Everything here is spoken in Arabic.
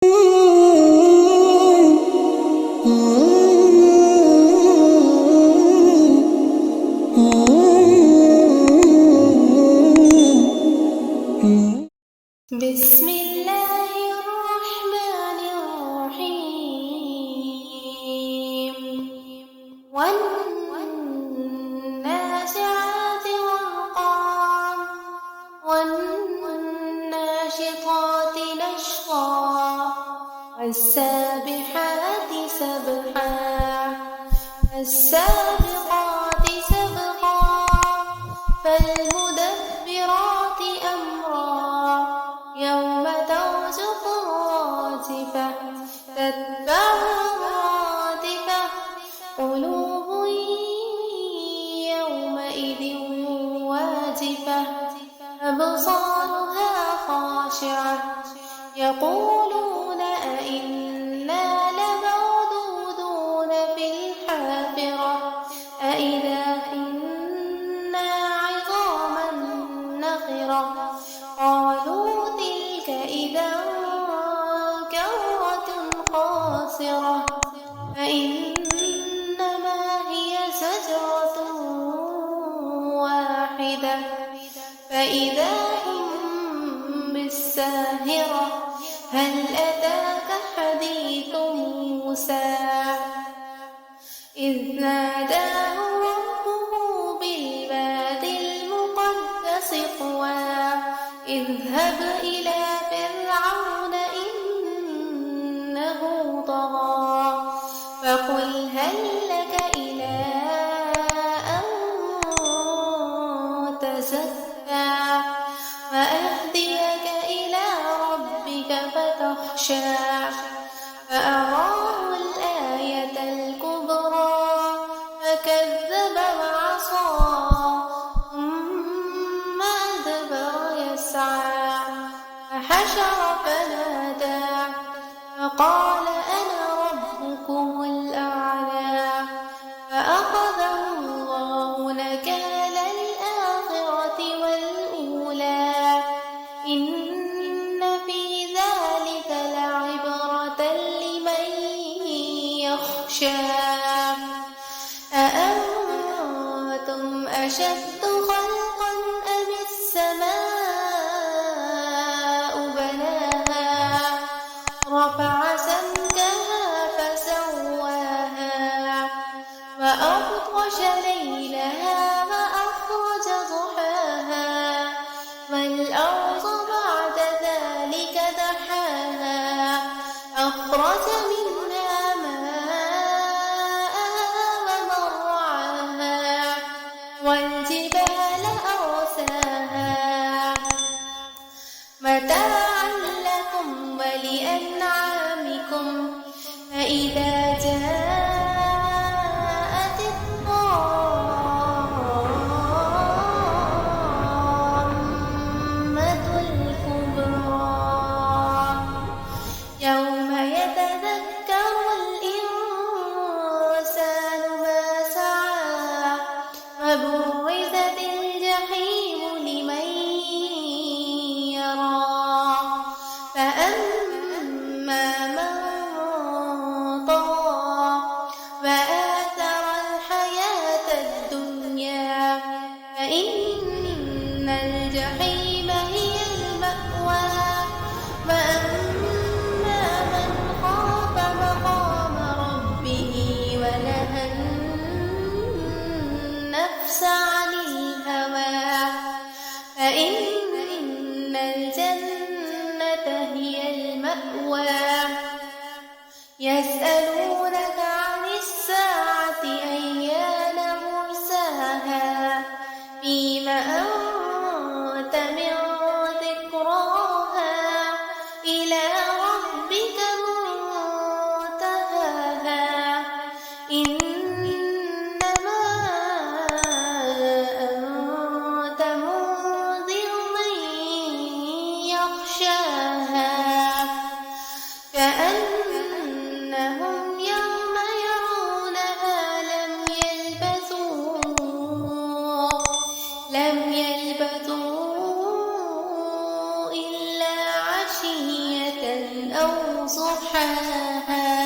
بسم الله الرحمن الرحيم والنازعات غرقا والناشطات نشطا والسابحات سبحا فالسابقات سبقا فالمدبرات أمرا يوم ترجف الراجفة تتبعها الرادفة قلوب يومئذ واجفة أبصارها خاشعة يقولون أئنا لمردودون في الحافرة أئذا كنا عظاما نخرة قالوا تلك إذا كرة خاسرة فإنما هي زجرة واحدة فإذا هم بالساهرة هل أتاك حديث موسى إذ ناداه ربه بالوادي المقدس طوى اذهب إلى فرعون إنه طغى فقل هل لك إلى أن تزكى وأهديك إلى ربك فتخشى فأراه الآية الكبرى فكذب وعصى ثم أدبر يسعى فحشر فنادى فقال أنا ربكم الأعلى فأخذه الله نكال الآخرة والأولى إن في ذلك لعبرة لمن يخشى أأنتم أشد خلقا أم السماء بناها رفع سمكها فسواها وأغطش ليلها وأخرج ضحاها والأرض بعد ذلك دحاها أخرج منها ماءها ومرعاها والجبال أرساها متاعا لكم ولأنعامكم فإذا جاءت الطامة الكبرى يوم يتذكر الإنسان ما سعى وبرزت الجحيم لمن يرى فأما من طغى وآثر الحياة الدنيا فإن الجحيم هي المأوى وأما من خاف مقام ربه ونهى النفس عن الهوى فإن الجنة هي المأوى يسألونك عن الساعة أيان مرساها فيم أنت من ذكراها إلى ربك منتهاها إنما أنت منذر من يخشاها كأنهم يوم يرونها لم يلبثوا إلا عشية أو ضحاها